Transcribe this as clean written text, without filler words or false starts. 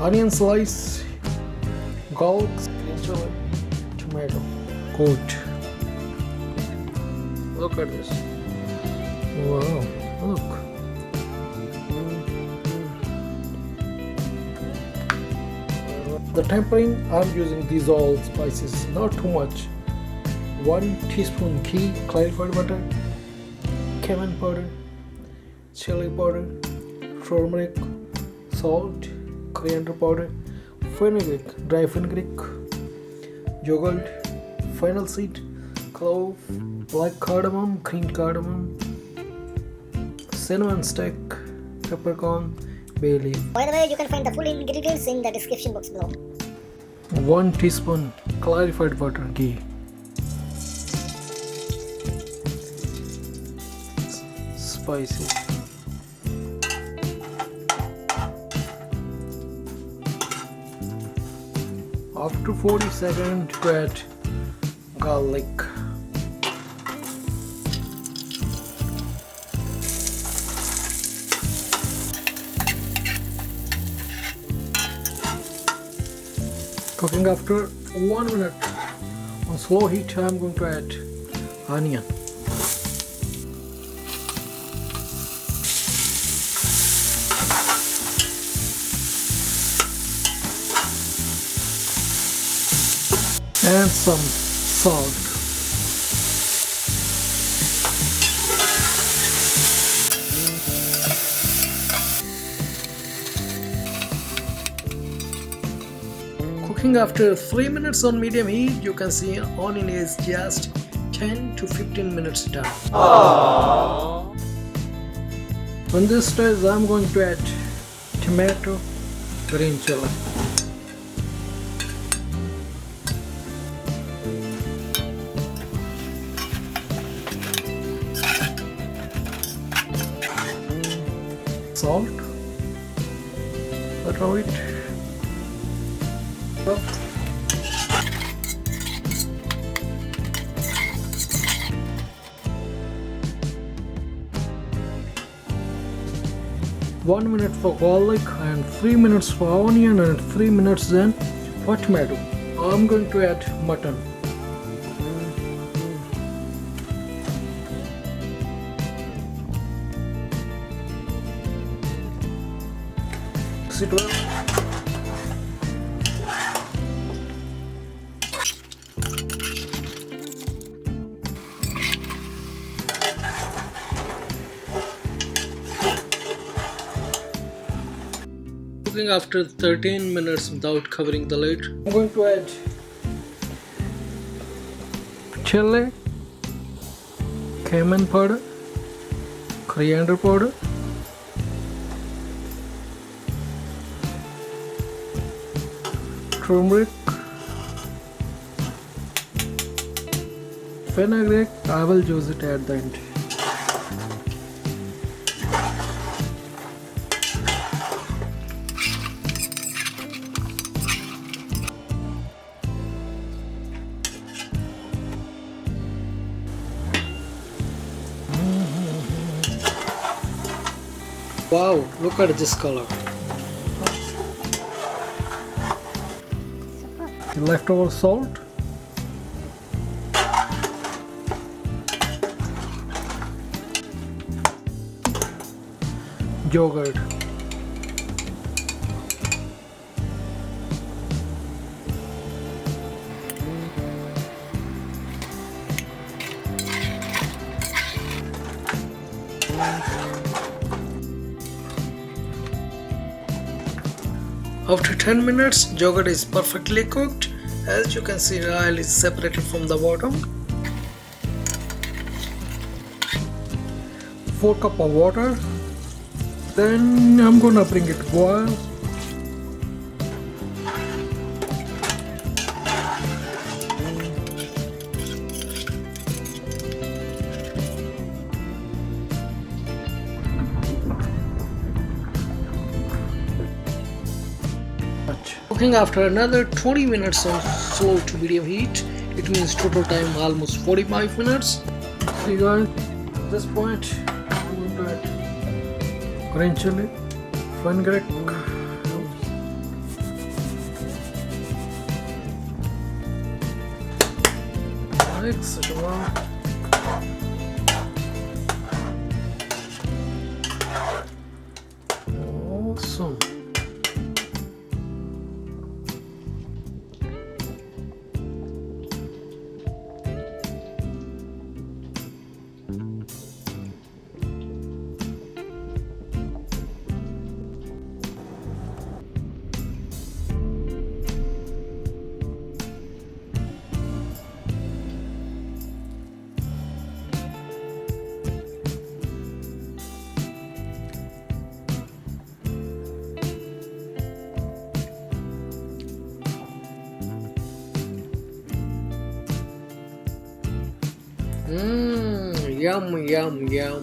onion slice, garlic, green chili, tomato, goat. Look at this. Wow, look. The tempering, I'm using these all spices, not too much. 1 teaspoon ghee, clarified butter, cumin powder, chili powder, turmeric, salt, coriander powder, fenugreek, dry fenugreek, yogurt, fennel seed, clove, black cardamom, green cardamom, cinnamon stick, peppercorn, bay leaf. By the way, you can find the full ingredients in the description box below. 1 teaspoon clarified butter, ghee. Spices. After 40 seconds, add garlic. Cooking after 1 minute on slow heat, I am going to add onion. And some salt. Cooking after 3 minutes on medium heat, you can see onion is just 10 to 15 minutes done. Aww. On this stage, I'm going to add tomato, green chili. Salt, allow it. Up. One minute for garlic and 3 minutes for onion and 3 minutes then for tomato. I'm going to add mutton. It well. Cooking after 13 minutes without covering the lid. I'm going to add chili, cumin powder, coriander powder, turmeric, fennel. I will use it at the end. Wow, look at this color. The leftover salt, yogurt, After 10 minutes, yogurt is perfectly cooked. As you can see, the oil is separated from the bottom. 4 cups of water. Then I'm gonna bring it to boil. Cooking after another 20 minutes on slow to medium heat. It means total time almost 45 minutes. See guys, at this point I'm going to add green chili, fennel, Excellent. Awesome. Yum, yum, yum.